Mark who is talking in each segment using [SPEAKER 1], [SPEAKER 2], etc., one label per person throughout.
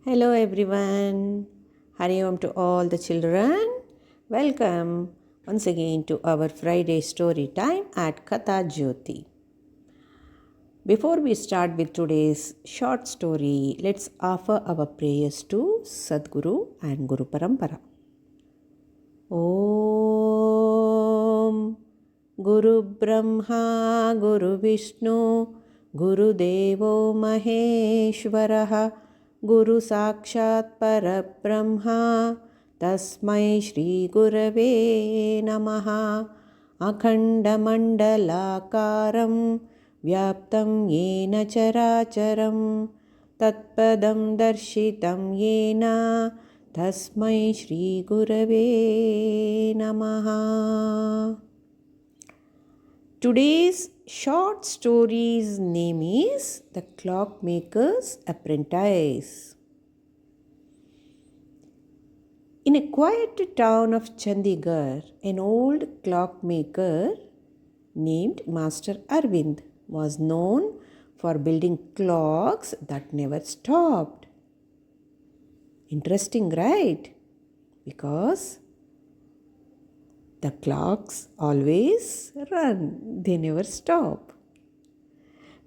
[SPEAKER 1] Hello everyone. Hari Om to all the children. Welcome once again to our Friday story time at Katha Jyoti. Before we start with today's short story, let's offer our prayers to Sadguru and Guru Parampara. Om Guru Brahma Guru Vishnu Guru Devo Maheshwaraha Guru Sakshat Parabrahma Tasmai Shri Gurave Namaha Akhandamandalakaram Vyaptam Yena Characharam Tatpadam Darshitam Yena Tasmai Shri Gurave Namaha. Today's short story's name is The Clockmaker's Apprentice. In a quiet town of Chandigarh, an old clockmaker named Master Arvind was known for building clocks that never stopped. Interesting, right? Because the clocks always run, they never stop.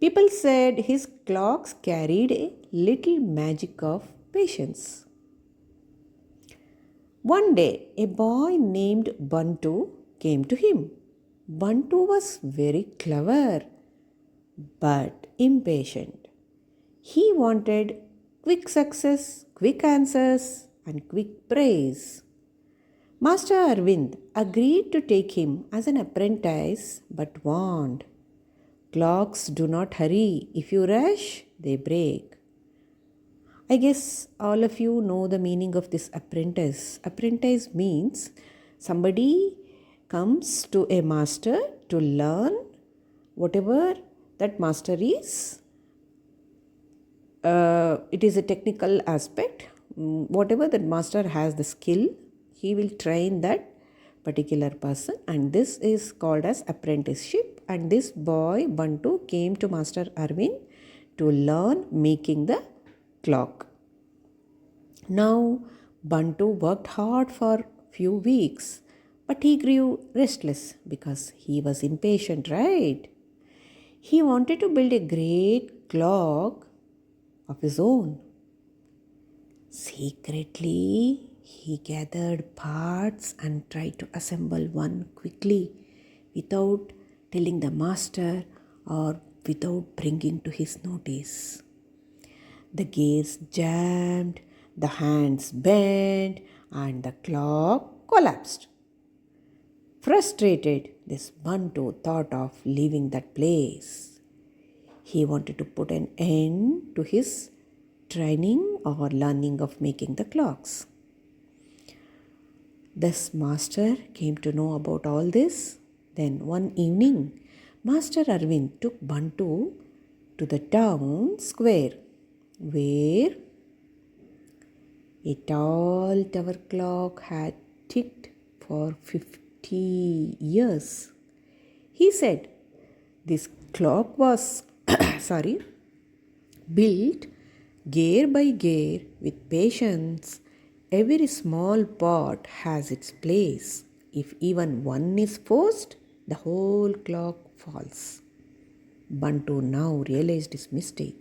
[SPEAKER 1] People said his clocks carried a little magic of patience. One day, a boy named Bantu came to him. Bantu was very clever but impatient. He wanted quick success, quick answers, and quick praise. Master Arvind agreed to take him as an apprentice but warned, "Clocks do not hurry. If you rush, they break." I guess all of you know the meaning of this apprentice. Apprentice means somebody comes to a master to learn whatever that master is. It is a technical aspect. Whatever that master has the skill, he will train that particular person, and this is called as apprenticeship. And this boy Bantu came to Master Arvind to learn making the clock. Now Bantu worked hard for few weeks, but he grew restless because he was impatient, right? He wanted to build a great clock of his own. Secretly, he gathered parts and tried to assemble one quickly without telling the master or without bringing to his notice. The gears jammed, the hands bent, and the clock collapsed. Frustrated, this Bantu thought of leaving that place. He wanted to put an end to his training or learning of making the clocks. This master came to know about all this. Then one evening, Master Arvind took Bantu to the town square where a tall tower clock had ticked for 50 years. He said this clock was built gear by gear with patience. Every small part has its place. If even one is forced, the whole clock falls. Bantu now realized his mistake.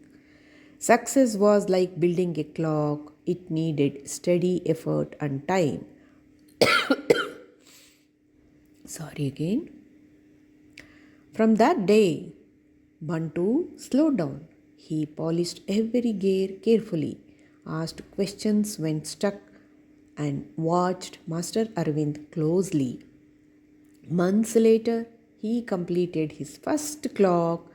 [SPEAKER 1] Success was like building a clock. It needed steady effort and time. From that day, Bantu slowed down. He polished every gear carefully, asked questions when stuck, and watched Master Arvind closely. Months later, he completed his first clock.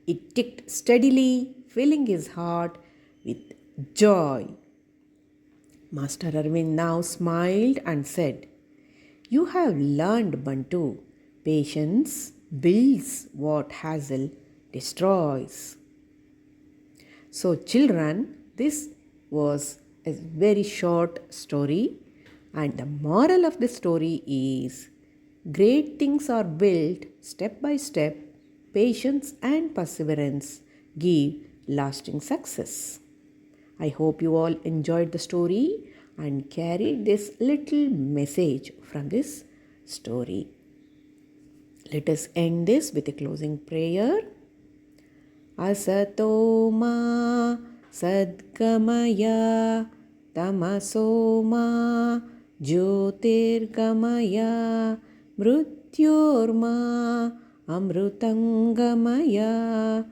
[SPEAKER 1] It ticked steadily, filling his heart with joy. Master Arvind now smiled and said, "You have learned, Bantu. Patience builds what hassle destroys." So, children, this was a very short story, and the moral of the story is great things are built step by step. Patience and perseverance give lasting success. I hope you all enjoyed the story and carried this little message from this story. Let us end this with a closing prayer. Asato ma sadgamaya tamaso ma jyotirgamaya mrityorma amrutangamaya.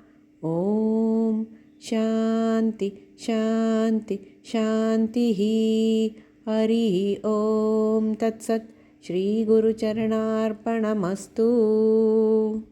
[SPEAKER 1] Om Shanti Shanti Shantihi. Hari Om Tat Sat. Shri Guru Charanarpanamastu.